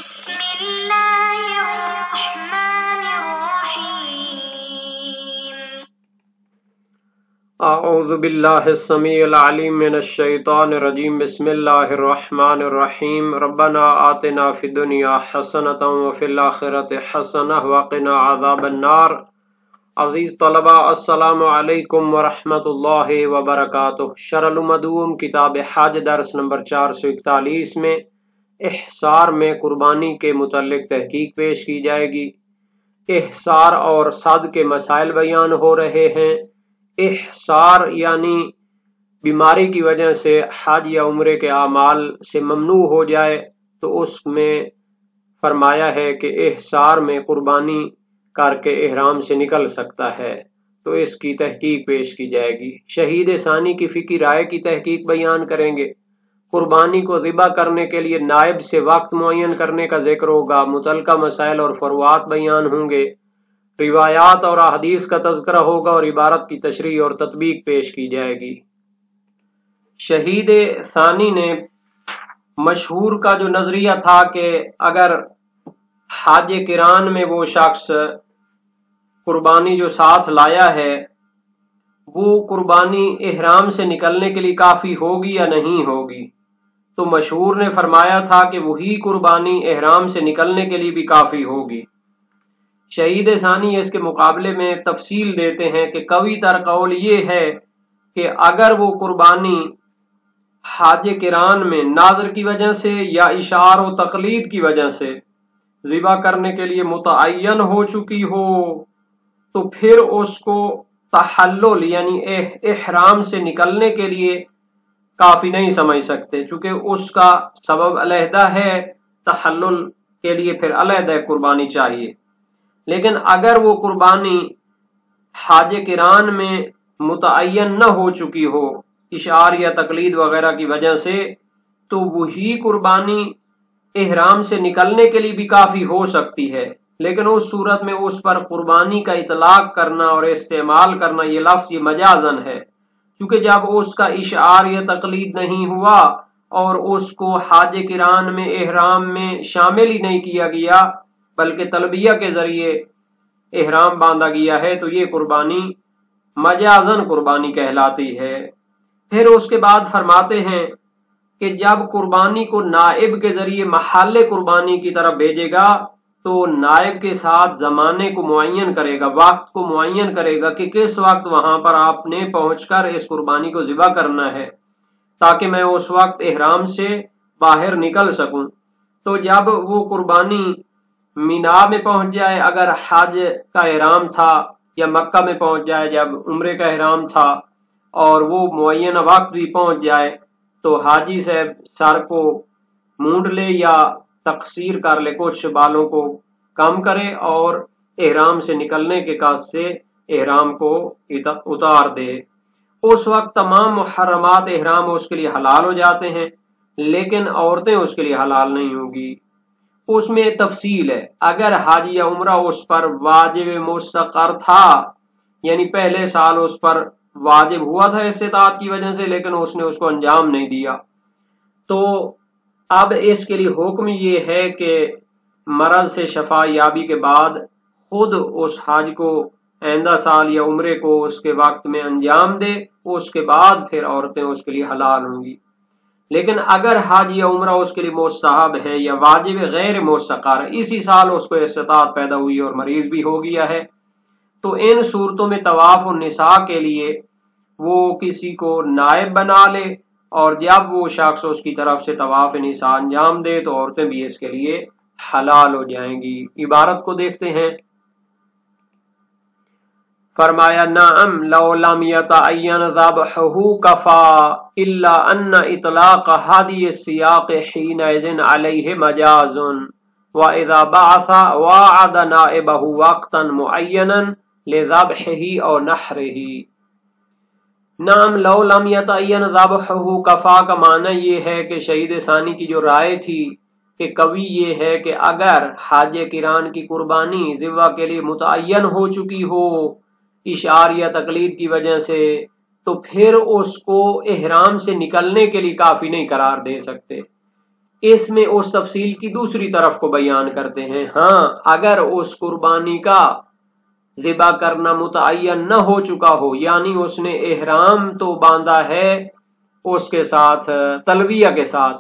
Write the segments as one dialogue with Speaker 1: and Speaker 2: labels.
Speaker 1: بسم الله الرحمن الرحيم
Speaker 2: اعوذ باللہ السمیع العلیم من الشیطان الرجیم بسم اللہ الرحمن الرحیم ربنا آتنا فی الدنیا حسنۃ وفی الآخرۃ حسنۃ وقنا عذاب النار۔ عزیز طلبہ السلام علیکم ورحمۃ اللہ وبرکاتہ۔ شرح المدوم کتاب حج درس نمبر 441 میں احصار میں قربانی کے متعلق تحقیق پیش کی جائے گی۔ احصار اور صد کے مسائل بیان ہو رہے ہیں۔ احصار یعنی بیماری کی وجہ سے حج یا عمرے کے اعمال سے ممنوع ہو جائے تو اس میں فرمایا ہے کہ احصار میں قربانی کر کے احرام سے نکل سکتا ہے، تو اس کی تحقیق پیش کی جائے گی۔ شہید ثانی کی فقہی رائے کی تحقیق بیان کریں گے۔ قربانی کو ذبح کرنے کے لیے نائب سے وقت معین کرنے کا ذکر ہوگا۔ متعلقہ مسائل اور فروعات بیان ہوں گے۔ روایات اور احادیث کا تذکرہ ہوگا اور عبارت کی تشریح اور تطبیق پیش کی جائے گی۔ شہید ثانی نے مشہور کا جو نظریہ تھا کہ اگر حج کران میں وہ شخص قربانی جو ساتھ لایا ہے وہ قربانی احرام سے نکلنے کے لیے کافی ہوگی یا نہیں ہوگی، تو مشہور نے فرمایا تھا کہ وہی قربانی احرام سے نکلنے کے لیے بھی کافی ہوگی۔ شہید ثانی اس کے مقابلے میں تفصیل دیتے ہیں کہ قوی تر قول یہ ہے کہ اگر وہ قربانی حج کران میں ناظر کی وجہ سے یا اشعار و تقلید کی وجہ سے ذبح کرنے کے لیے متعین ہو چکی ہو تو پھر اس کو تحلل یعنی احرام سے نکلنے کے لیے کافی نہیں سمجھ سکتے، چونکہ اس کا سبب علیحدہ ہے، تحلل کے لیے پھر علیحدہ قربانی چاہیے۔ لیکن اگر وہ قربانی حج کران میں متعین نہ ہو چکی ہو اشعار یا تقلید وغیرہ کی وجہ سے، تو وہی قربانی احرام سے نکلنے کے لیے بھی کافی ہو سکتی ہے، لیکن اس صورت میں اس پر قربانی کا اطلاق کرنا اور استعمال کرنا یہ لفظ یہ مجازن ہے، کیونکہ جب اس کا اشعار یا تقلید نہیں ہوا اور اس کو حج کران میں احرام میں شامل ہی نہیں کیا گیا بلکہ تلبیہ کے ذریعے احرام باندھا گیا ہے، تو یہ قربانی مجازن قربانی کہلاتی ہے۔ پھر اس کے بعد فرماتے ہیں کہ جب قربانی کو نائب کے ذریعے محل قربانی کی طرف بھیجے گا تو نائب کے ساتھ زمانے کو معین کرے گا، وقت کو معین کرے گا کہ کس وقت وہاں پر آپ نے پہنچ کر اس قربانی کو ذبح کرنا ہے تاکہ میں اس وقت احرام سے باہر نکل سکوں۔ تو جب وہ قربانی مینا میں پہنچ جائے اگر حج کا احرام تھا، یا مکہ میں پہنچ جائے جب عمرے کا احرام تھا، اور وہ معینہ وقت بھی پہنچ جائے تو حاجی صاحب سر کو مونڈ لے یا تقصیر کر لے، کچھ بالوں کو کم کرے اور احرام سے نکلنے کے قصد سے احرام کو اتار دے۔ اس وقت تمام محرمات احرام اس کے لیے حلال ہو جاتے ہیں، لیکن عورتیں اس کے لیے حلال نہیں ہوگی۔ اس میں تفصیل ہے، اگر حج یا عمرہ اس پر واجب مستقر تھا، یعنی پہلے سال اس پر واجب ہوا تھا استطاعت کی وجہ سے لیکن اس نے اس کو انجام نہیں دیا، تو اب اس کے لیے حکم یہ ہے کہ مرض سے شفا یابی کے بعد خود اس حج کو آئندہ سال یا عمرے کو اس کے وقت میں انجام دے، اس کے بعد پھر عورتیں اس کے لیے حلال ہوں گی۔ لیکن اگر حج یا عمرہ اس کے لیے مستحب ہے یا واجب غیر مستقر ہے، اسی سال اس کو استطاعت پیدا ہوئی اور مریض بھی ہو گیا ہے، تو ان صورتوں میں طواف النساء کے لیے وہ کسی کو نائب بنا لے، اور جب وہ شخص اس کی طرف سے طواف نساء انجام دے تو عورتیں بھی اس کے لیے حلال ہو جائیں گی۔ عبارت کو دیکھتے ہیں۔ فرمایا نعم لو لم يتعین ذبحہ کفا الا ان اطلاق ہادی السیاق حینئذ علیہ مجاز واذا بعث وعد نائبہ وقتا معینا لذبحہ او نحرہ۔ نعم لو لم يتعین ذبحہ کفا کا معنی یہ ہے کہ شہید ثانی کی جو رائے تھی کہ قوی یہ ہے کہ اگر حج کران کی قربانی ذبح کے لیے متعین ہو چکی ہو اشعار یا تقلید کی وجہ سے تو پھر اس کو احرام سے نکلنے کے لیے کافی نہیں قرار دے سکتے، اس میں اس تفصیل کی دوسری طرف کو بیان کرتے ہیں۔ ہاں اگر اس قربانی کا ذبح کرنا متعین نہ ہو چکا ہو، یعنی اس نے احرام تو باندھا ہے اس کے ساتھ تلبیہ کے ساتھ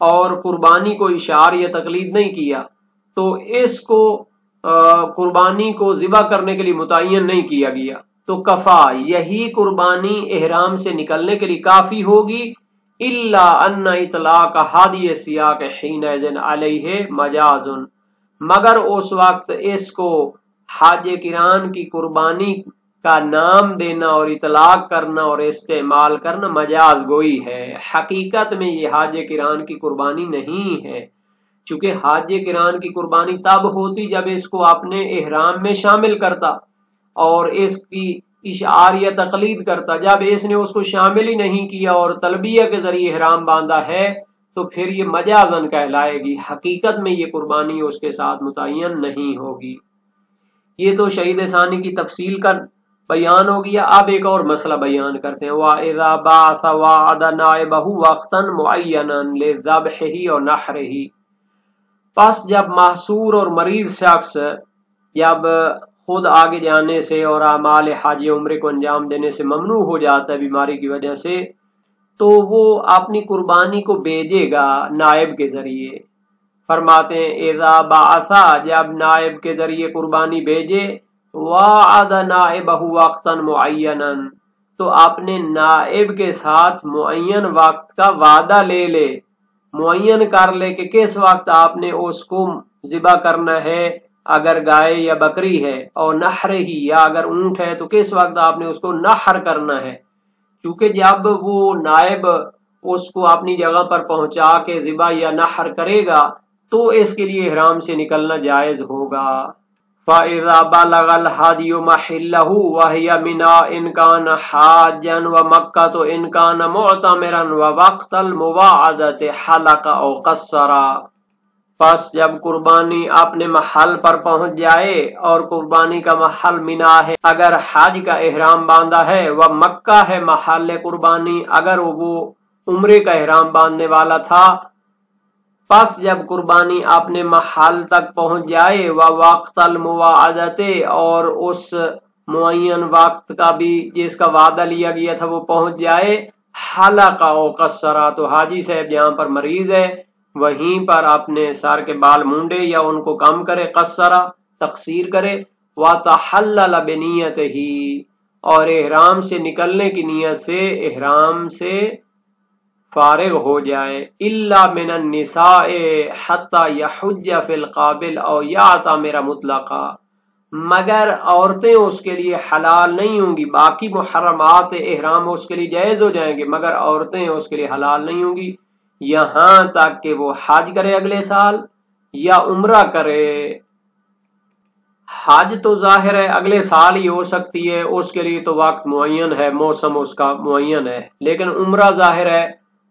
Speaker 2: اور قربانی کو اشعار یا تقلید نہیں کیا، تو اس کو قربانی کو ذبح کرنے کے لیے متعین نہیں کیا گیا، تو کفا یہی قربانی احرام سے نکلنے کے لیے کافی ہوگی، الا ان اطلاق ہادی سیاق حینئذ علیہ مجاز، مگر اس وقت اس کو حاج کران کی قربانی کا نام دینا اور اطلاق کرنا اور استعمال کرنا مجاز گوئی ہے، حقیقت میں یہ حاج کران کی قربانی نہیں ہے، چونکہ حاج کران کی قربانی تب ہوتی جب اس کو اپنے احرام میں شامل کرتا اور اس کی اشعار یا تقلید کرتا۔ جب اس نے اس کو شامل ہی نہیں کیا اور تلبیہ کے ذریعے احرام باندھا ہے تو پھر یہ مجازن کہلائے گی، حقیقت میں یہ قربانی اس کے ساتھ متعین نہیں ہوگی۔ یہ تو شہید ثانی کی تفصیل کا بیان ہو گیا۔ اب ایک اور مسئلہ بیان کرتے ہیں، وَإِذَا بَعَثَ وَعَدَ نَائِبَهُ وَقْتًا مُعَيَّنًا لِذَبْحِهِ وَنَحْرِهِ، پس جب محصور اور مریض شخص جب خود آگے جانے سے اور اعمال حج عمرے کو انجام دینے سے ممنوع ہو جاتا ہے بیماری کی وجہ سے، تو وہ اپنی قربانی کو بھیجے گا نائب کے ذریعے۔ فرماتے ہیں اذا بعثا، جب نائب کے ذریعے قربانی بھیجے، وعد نائبہ وقتا معینا، تو اپنے نائب کے ساتھ معین وقت کا وعدہ لے لے، معین کر لے کہ کس وقت آپ نے اس کو ذبح کرنا ہے، اگر گائے یا بکری ہے، اور نحر ہی، یا اگر اونٹ ہے تو کس وقت آپ نے اس کو نحر کرنا ہے، چونکہ جب وہ نائب اس کو اپنی جگہ پر پہنچا کے ذبح یا نحر کرے گا تو اس کے لیے احرام سے نکلنا جائز ہوگا۔ فَإِذَا بَلَغَ الْحَدْيُ مَحِلَّهُ وَهِيَ مِنَىٰ إِنْ كَانَ حَاجًّا وَمَكَّةُ إِنْ كَانَ مُعْتَمِرًا وَوَقْتَ الْمُوَاعَدَةِ حَلَقَ أَوْ قَصَّرَ، پس جب قربانی اپنے محل پر پہنچ جائے، اور قربانی کا محل منا ہے اگر حج کا احرام باندھا ہے، وہ مکہ ہے محل قربانی اگر وہ عمرے کا احرام باندھنے والا تھا، پس جب قربانی اپنے محل تک پہنچ جائے، وہ وقت المواعدت، اور اس معین وقت کا بھی جس کا وعدہ لیا گیا تھا وہ پہنچ جائے، حلق او قصرا، تو حاجی صاحب جہاں پر مریض ہے وہیں پر اپنے سر کے بال مونڈے یا ان کو کم کرے، قصرا تقصیر کرے، وتحلل بنیتہ، اور احرام سے نکلنے کی نیت سے احرام سے فارغ ہو جائے، الا من النساء حتی یحج فی القابل او یعتمر مطلقا، مگر عورتیں اس کے لیے حلال نہیں ہوں گی، باقی محرمات احرام اس کے لیے جائز ہو جائیں گے مگر عورتیں اس کے لیے حلال نہیں ہوں گی یہاں تک کہ وہ حج کرے اگلے سال یا عمرہ کرے۔ حج تو ظاہر ہے اگلے سال ہی ہو سکتی ہے، اس کے لیے تو وقت معین ہے، موسم اس کا معین ہے، لیکن عمرہ ظاہر ہے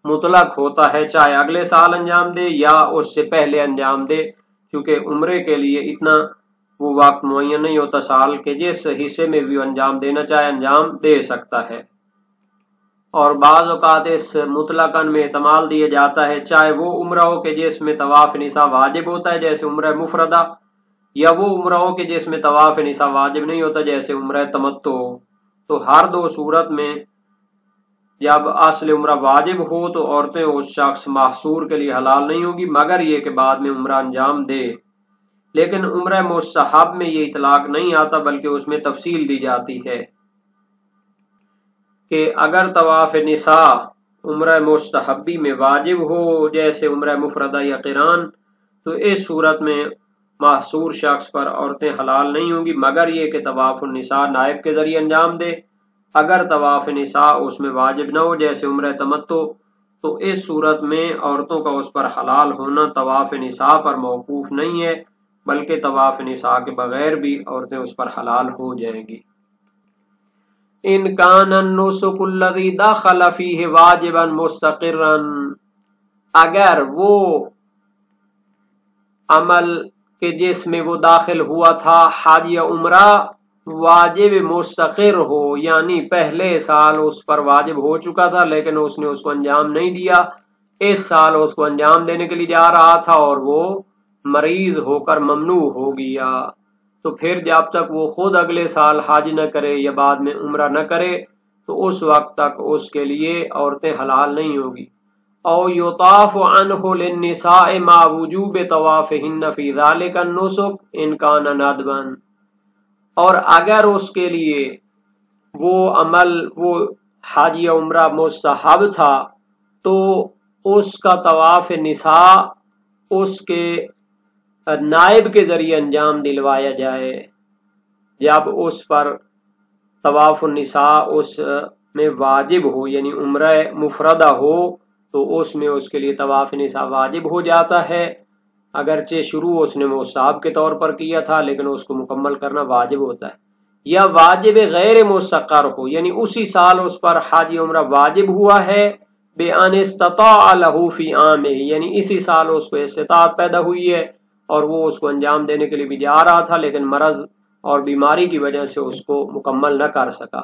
Speaker 2: مطلق ہوتا ہے، چاہے اگلے سال انجام دے یا اس سے پہلے انجام دے، کیونکہ عمرے کے لیے اتنا وہ وقت معین نہیں ہوتا سال کے، جس حصے میں بھی انجام دینا چاہے انجام دے سکتا ہے۔ اور بعض اوقات اس مطلقاً میں احتمال دیا جاتا ہے، چاہے وہ عمرہ ہو کہ جس میں طواف نساء واجب ہوتا ہے جیسے عمرہ مفردہ، یا وہ عمرہ ہو کہ جس میں طواف نساء واجب نہیں ہوتا جیسے عمرہ تمتع، تو ہر دو صورت میں جب اصل عمرہ واجب ہو تو عورتیں اس شخص محصور کے لیے حلال نہیں ہوگی مگر یہ کہ بعد میں عمرہ انجام دے۔ لیکن عمرہ مستحب میں یہ اطلاق نہیں آتا بلکہ اس میں تفصیل دی جاتی ہے کہ اگر طواف نساء عمرہ مستحبی میں واجب ہو جیسے عمرہ مفردہ یا قران، تو اس صورت میں محصور شخص پر عورتیں حلال نہیں ہوں گی مگر یہ کہ طواف النساء نائب کے ذریعے انجام دے۔ اگر طواف نساء اس میں واجب نہ ہو جیسے عمرہ تمتع، تو اس صورت میں عورتوں کا اس پر حلال ہونا طواف نساء پر موقوف نہیں ہے بلکہ طواف نساء کے بغیر بھی عورتیں اس پر حلال ہو جائیں گی۔ ان کان النسک الذی دخل فیہ واجبا مستقرا، اگر وہ عمل کہ جس میں وہ داخل ہوا تھا حج یا عمرہ واجب مستقر ہو، یعنی پہلے سال اس پر واجب ہو چکا تھا لیکن اس نے اس کو انجام نہیں دیا، اس سال اس کو انجام دینے کے لیے جا رہا تھا اور وہ مریض ہو کر ممنوع ہو گیا، تو پھر جب تک وہ خود اگلے سال حج نہ کرے یا بعد میں عمرہ نہ کرے تو اس وقت تک اس کے لیے عورتیں حلال نہیں ہوگی۔ او یطاف عنہ للنساء مع وجوب طوافہن فی ذلک النسک ان کان ندبا، اور اگر اس کے لیے وہ عمل وہ حج یا عمرہ مستحب تھا تو اس کا طواف نساء اس کے نائب کے ذریعے انجام دلوایا جائے۔ جب اس پر طواف النساء اس میں واجب ہو، یعنی عمرہ مفردہ ہو، تو اس میں اس کے لیے طواف نساء واجب ہو جاتا ہے، اگرچہ شروع اس نے مستحب کے طور پر کیا تھا لیکن اس کو مکمل کرنا واجب ہوتا ہے۔ یا واجب غیر مستقر ہو، یعنی اسی سال اس پر حج عمرہ واجب ہوا ہے، بِأَنِ اسْتَطَاعَ لَهُ فِي عَامِهِ، یعنی اسی سال اس کو استطاعت پیدا ہوئی ہے اور وہ اس کو انجام دینے کے لیے بھی جا رہا تھا لیکن مرض اور بیماری کی وجہ سے اس کو مکمل نہ کر سکا،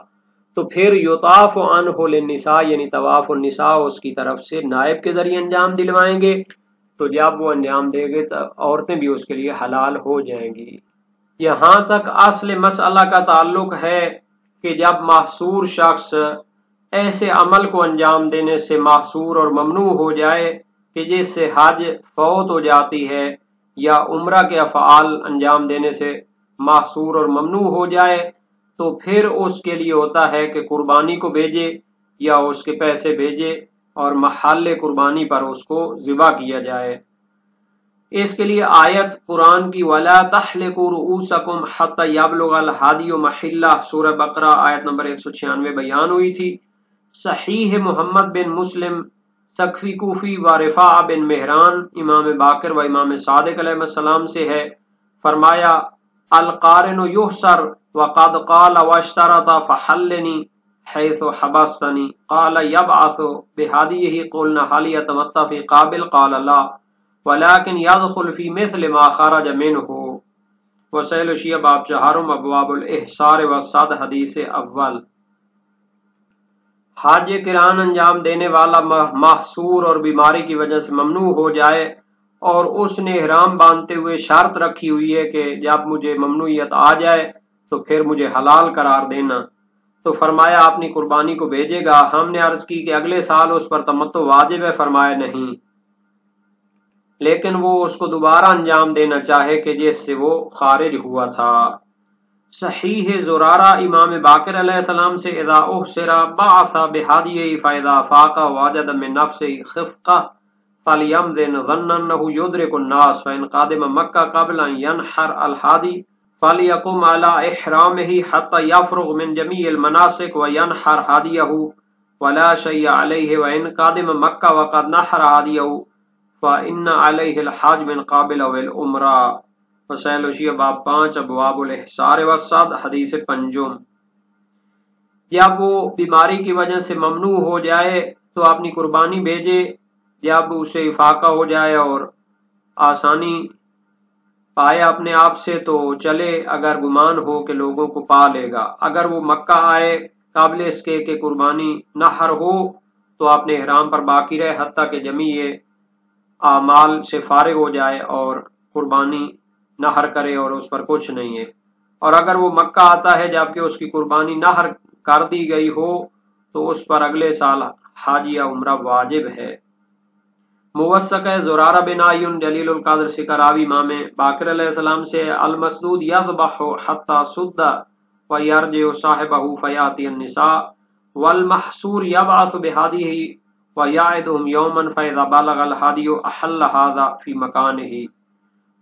Speaker 2: تو پھر یطاف عنہ للنساء یعنی طواف النساء اس کی طرف سے نائب کے ذریعے انجام دلوائیں گے، تو جب وہ انجام دے گے تو عورتیں بھی اس کے لیے حلال ہو جائیں گی۔ یہاں تک اصل مسئلہ کا تعلق ہے کہ جب محصور شخص ایسے عمل کو انجام دینے سے محصور اور ممنوع ہو جائے کہ جس سے حج فوت ہو جاتی ہے یا عمرہ کے افعال انجام دینے سے محصور اور ممنوع ہو جائے، تو پھر اس کے لیے ہوتا ہے کہ قربانی کو بھیجے یا اس کے پیسے بھیجے اور محل قربانی پر اس کو ذبح کیا جائے۔ اس کے لیے آیت قرآن کی وَلَا تَحْلِقُوا رُؤُوسَكُمْ حَتَّى يَبْلُغَ الْهَدْيُ مَحِلَّهُ سورہ بقرہ آیت نمبر 196 بیان ہوئی تھی۔ صحیح محمد بن مسلم سقفی کوفی و رفاع بن مہران امام باقر و امام صادق علیہ السلام سے ہے، فرمایا القارن یحصر وقد قال واشترط فحلنی حیث حبستنی قال یبعث بہدیہ قلنا هل يتمتع فی قابل قال لا ولكن يدخل في مثل ما خرج منه وسائل شیعہ باب چہارم ابواب الاحصار والصد حدیث اول۔ حج قران انجام دینے والا محصور اور بیماری کی وجہ سے ممنوع ہو جائے اور اس نے احرام باندھتے ہوئے شرط رکھی ہوئی ہے کہ جب مجھے ممنوعیت آ جائے تو پھر مجھے حلال قرار دینا، تو فرمایا اپنی قربانی کو بھیجے گا۔ ہم نے عرض کی کہ اگلے سال اس پر تمتع واجب ہے، فرمایا نہیں، لیکن وہ اس کو دوبارہ انجام دینا چاہے کہ جس سے وہ خارج ہوا تھا۔ صحیح زرارہ امام باقر علیہ السلام سے اذا احسر بعث بہدیہ فاذا فاق وجد من نفسه خفقہ فلیمضن ظنا انه یدرک الناس فان قادم مکہ قبل ان ينحر الحادی فلیقم على احرامه حتى يفرغ من جميع المناسک وینحر ہادیہ ولا شیء علیہ وان قادم مکہ وقد نحر ہادیہ فإن علیہ الحج من قابل والعمرہ۔ وسائل شیعہ باب 5 ابواب الاحصار والصد حدیث پنجم۔ جب وہ بیماری کی وجہ سے ممنوع ہو جائے تو اپنی قربانی بھیجے، جب اسے افاقہ ہو جائے اور آسانی پائے اپنے آپ سے تو چلے، اگر گمان ہو کہ لوگوں کو پا لے گا۔ اگر وہ مکہ آئے قبل اس کے کہ قربانی نحر ہو تو اپنے احرام پر باقی رہے حتیٰ کہ جمیع اعمال سے فارغ ہو جائے اور قربانی نحر کرے اور اس پر کچھ نہیں ہے۔ اور اگر وہ مکہ آتا ہے جبکہ اس کی قربانی نحر کر دی گئی ہو تو اس پر اگلے سال حج یا عمرہ واجب ہے۔ موثق ہے زرارہ بن عیون جلیل القدر سکراوی امام باقر علیہ السلام سے المسدود یذبح حتی صد ویرجع صاحبہ فیاتی النساء والمحصور یبعث بہدیہ ویعدہم یوما فاذا بلغ الہدی احل ھذا فی مکانہ۔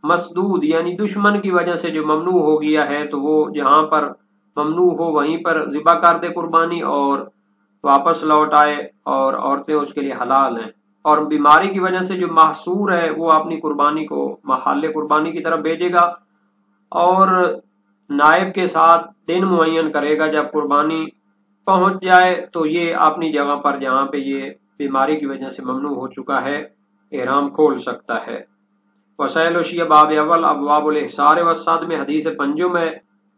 Speaker 2: مسدود یعنی دشمن کی وجہ سے جو ممنوع ہو گیا ہے تو وہ جہاں پر ممنوع ہو وہیں پر ذبح کر دے قربانی اور واپس لوٹ آئے، اور عورتیں اس کے لیے حلال ہیں۔ اور بیماری کی وجہ سے جو محصور ہے وہ اپنی قربانی کو محل قربانی کی طرف بھیجے گا اور نائب کے ساتھ دن معین کرے گا، جب قربانی پہنچ جائے تو یہ اپنی جگہ پر جہاں پہ یہ بیماری کی وجہ سے ممنوع ہو چکا ہے احرام کھول سکتا ہے۔ وسائل شیعہ باب اول ابواب الاحصار والصد میں حدیث پنجم ہے۔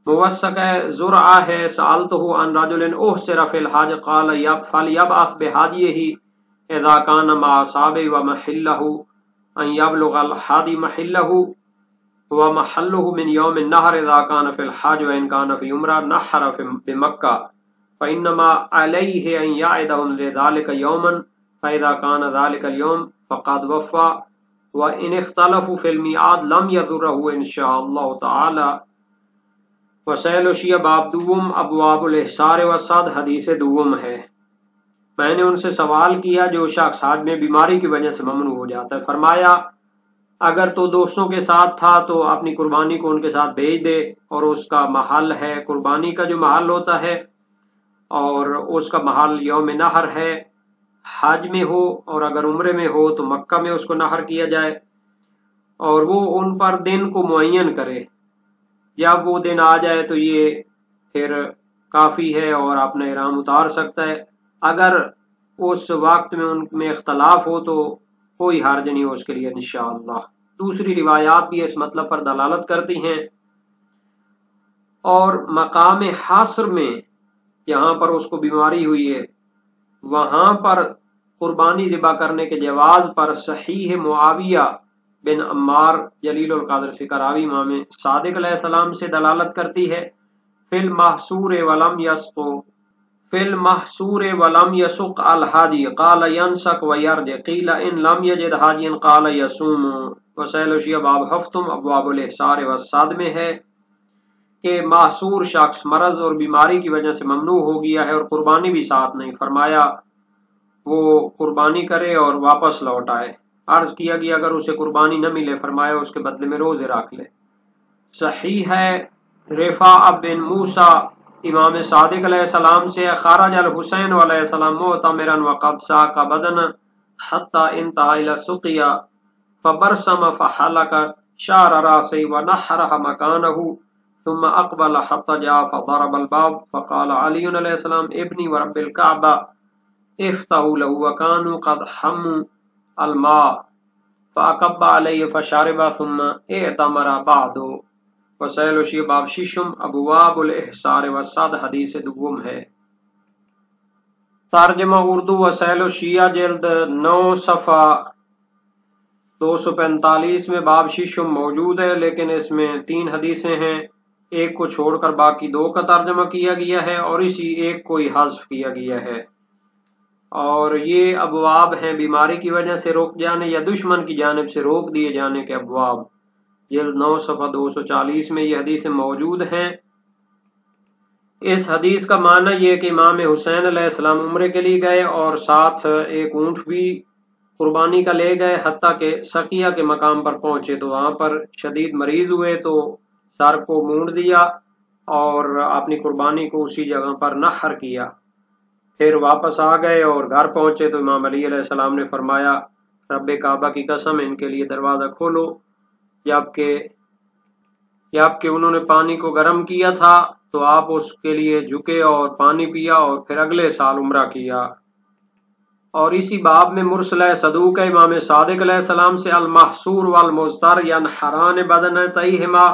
Speaker 2: موثق ہے زرعہ ہے سألتہ عن رجل احصر فی الحج قال فلیبعث بہدیہ اذا کان مع اصحابہ ومحلہ ان یبلغ الحادی محلہ ومحلہ من یوم النحر اذا کان فی الحج وان کان فی عمرہ نحر بمکہ فانما علیہ ان یعدہم لذلک یوما فاذا کان ذلک اليوم فقد وفى وان اختلفوا فی المیعاد لم یضرہ انشاء اللہ تعالی۔ وسائل شیعہ باب دوم ابواب الاحصار والصد حدیث دوم ہے۔ میں نے ان سے سوال کیا جو شخص حج میں بیماری کی وجہ سے ممنوع ہو جاتا ہے، فرمایا اگر تو دوستوں کے ساتھ تھا تو اپنی قربانی کو ان کے ساتھ بھیج دے، اور اس کا محل ہے قربانی کا جو محل ہوتا ہے، اور اس کا محل یوم نحر ہے، حج میں ہو اور اگر عمرے میں ہو تو مکہ میں اس کو نحر کیا جائے، اور وہ ان پر دن کو معین کرے، جب وہ دن آ جائے تو یہ پھر کافی ہے اور اپنا احرام اتار سکتا ہے۔ اگر اس وقت میں ان میں اختلاف ہو تو کوئی حرج نہیں ہو اس کے لیے انشاءاللہ۔ دوسری روایات بھی اس مطلب پر دلالت کرتی ہیں، اور مقام حصر میں جہاں پر اس کو بیماری ہوئی ہے وہاں پر قربانی ذبح کرنے کے جواز پر صحیح معاویہ بن عمار جلیل القدر سے کراوی امام صادق علیہ السلام سے دلالت کرتی ہے۔ فی المحصور ولم یسق الحادی قال ینسک ویرجع قیل ان لم یجد حاجیا قال یصوم۔ وسائل شیعہ باب ہفتم ابواب الاحصار والصد میں ہے کہ محصور شخص مرض اور بیماری کی وجہ سے ممنوع ہو گیا ہے اور قربانی بھی ساتھ نہیں، فرمایا وہ قربانی کرے اور واپس لوٹ آئے۔ عرض کیا گیا اگر اسے قربانی نہ ملے، فرمایا اس کے بدلے میں روزے رکھ لے۔ صحیح ہے رفاع بن موسیٰ امام صادق علیہ السلام سے خرج الحسین علیہ السلام معتمرا وقد ساق بدنا حتى انتهى الى السقيا فبرسم فحلق شعر راسه ونحرها مكانه ثم اقبل حتى جاء فضرب الباب فقال علي علیہ السلام ابني ورب الكعبة افتحوا له وكانوا قد حموا الماء فأكب عليه فشرب ثم اعتمر بعد۔ وسائل شیعہ باب ششم ابواب الاحصار والصد حدیث دوم ہے۔ ترجمہ اردو وسائل شیعہ جلد 9 صفحہ 245 میں باب ششم موجود ہے، لیکن اس میں 3 حدیثیں ہیں، ایک کو چھوڑ کر باقی 2 کا ترجمہ کیا گیا ہے اور اسی ایک کو ہی حذف کیا گیا ہے، اور یہ ابواب ہیں بیماری کی وجہ سے روک جانے یا دشمن کی جانب سے روک دیے جانے کے ابواب۔ جلد 9 صفحہ 240 میں یہ حدیثیں موجود ہیں۔ اس حدیث کا معنی یہ کہ امام حسین علیہ السلام عمرے کے لیے گئے اور ساتھ ایک اونٹ بھی قربانی کا لے گئے، حتیٰ کہ سقیہ کے مقام پر پہنچے تو وہاں پر شدید مریض ہوئے تو سر کو مونڈ دیا اور اپنی قربانی کو اسی جگہ پر نحر کیا۔ پھر واپس آ گئے اور گھر پہنچے تو امام علی علیہ السلام نے فرمایا رب کعبہ کی قسم ان کے لیے دروازہ کھولو، جبکہ انہوں نے پانی کو گرم کیا تھا تو آپ اس کے لیے جھکے اور پانی پیا اور پھر اگلے سال عمرہ کیا۔ اور اسی باب میں مرسل صدوق امام صادق علیہ السلام سے المحصور والمضطر ینحران بدنتیہما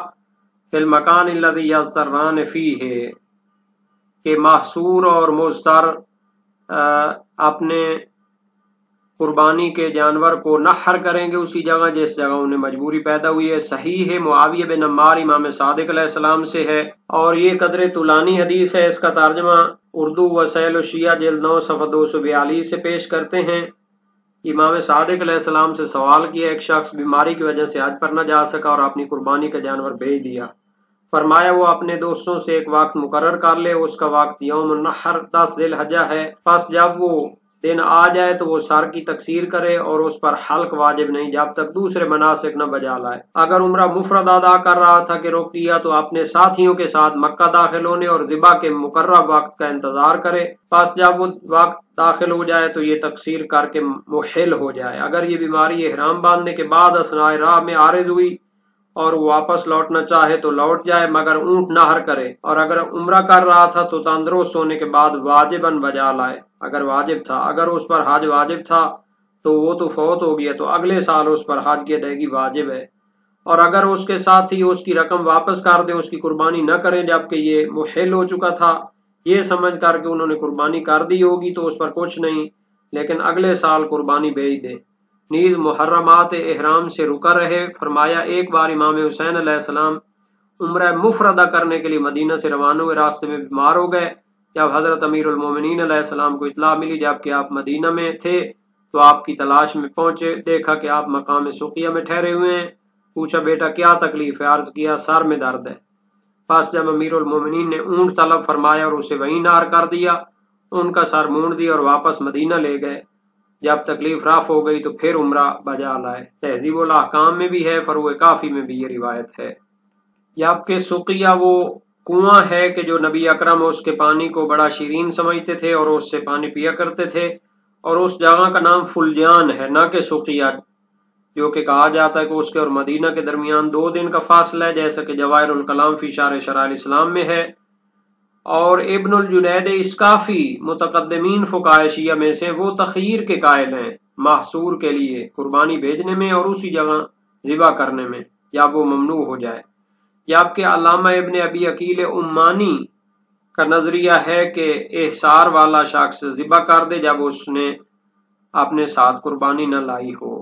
Speaker 2: فی المکان الذی یضطران فیہ، کہ محصور اور مضطر اپنے قربانی کے جانور کو نحر کریں گے اسی جگہ جس جگہ انہیں مجبوری پیدا ہوئی ہے۔ صحیح ہے معاویہ بن عمار امام صادق علیہ السلام سے ہے، اور یہ قدر طولانی حدیث ہے۔ اس کا ترجمہ اردو وسائل شیعہ جلد 9 صفحہ 242 سے پیش کرتے ہیں۔ امام صادق علیہ السلام سے سوال کیا، ایک شخص بیماری کی وجہ سے حج پر نہ جا سکا اور اپنی قربانی کا جانور بھیج دیا، فرمایا وہ اپنے دوستوں سے ایک وقت مقرر کر لے، اس کا وقت یوم النحر 10 ذی الحجہ ہے، پس جب وہ دن آ جائے تو وہ سر کی تکسیر کرے اور اس پر حلق واجب نہیں جب تک دوسرے مناسک نہ بجا لائے۔ اگر عمرہ مفرد ادا کر رہا تھا کہ روک دیا تو اپنے ساتھیوں کے ساتھ مکہ داخل ہونے اور ذبح کے مقررہ وقت کا انتظار کرے، پس جب وہ وقت داخل ہو جائے تو یہ تکسیر کر کے محل ہو جائے۔ اگر یہ بیماری احرام باندھنے کے بعد اثناء راہ میں عارض ہوئی اور وہ واپس لوٹنا چاہے تو لوٹ جائے مگر اونٹ نحر کرے، اور اگر عمرہ کر رہا تھا تو تندرست ہونے کے بعد واجباً بجا لائے اگر واجب تھا۔ اگر اس پر حج واجب تھا تو وہ تو فوت ہو گیا تو اگلے سال اس پر حج کی ادائیگی واجب ہے، اور اگر اس کے ساتھ ہی اس کی رقم واپس کر دیں، اس کی قربانی نہ کریں جبکہ یہ محل ہو چکا تھا، یہ سمجھ کر کہ انہوں نے قربانی کر دی ہوگی تو اس پر کچھ نہیں، لیکن اگلے سال قربانی بھیج دے۔ نیز محرمات احرام سے رکا رہے۔ فرمایا ایک بار امام حسین علیہ السلام عمرہ مفردہ کرنے کے لیے مدینہ سے روانہ ہوئے، راستے میں بیمار ہو گئے۔ جب حضرت امیر المومنین علیہ السلام کو اطلاع ملی جبکہ آپ مدینہ میں تھے تو آپ کی تلاش میں پہنچے، دیکھا کہ آپ مقام سقیہ میں ٹھہرے ہوئے ہیں۔ پوچھا بیٹا کیا تکلیف ہے؟ عرض کیا سر میں درد ہے۔ پس جب امیر المومنین نے اونٹ طلب فرمایا اور اسے وہیں نار کر دیا، ان کا سر مونڈ دیا اور واپس مدینہ لے گئے۔ جب تکلیف رفع ہو گئی تو پھر عمرہ بجا لائے۔ تہذیب الاحکام میں بھی ہے، فروع کافی میں بھی یہ روایت ہے۔ جبکہ سقیہ وہ کنواں ہے کہ جو نبی اکرم اس کے پانی کو بڑا شیرین سمجھتے تھے اور اس سے پانی پیا کرتے تھے، اور اس جگہ کا نام فلجان ہے نہ کہ سقیہ، جو کہ کہا جاتا ہے کہ اس کے اور مدینہ کے درمیان 2 دن کا فاصلہ ہے، جیسا کہ جواہر الکلام فی شرح شرائع الاسلام میں ہے۔ اور ابن الجنید اسکافی متقدمین فقہائے شیعہ میں سے وہ تخییر کے قائل ہیں محصور کے لیے قربانی بھیجنے میں اور اسی جگہ ذبح کرنے میں، یا وہ ممنوع ہو جائے۔ جبکہ علامہ ابن ابی عقیل عمانی کا نظریہ ہے کہ احصار والا شخص ذبح کر دے جب اس نے اپنے ساتھ قربانی نہ لائی ہو۔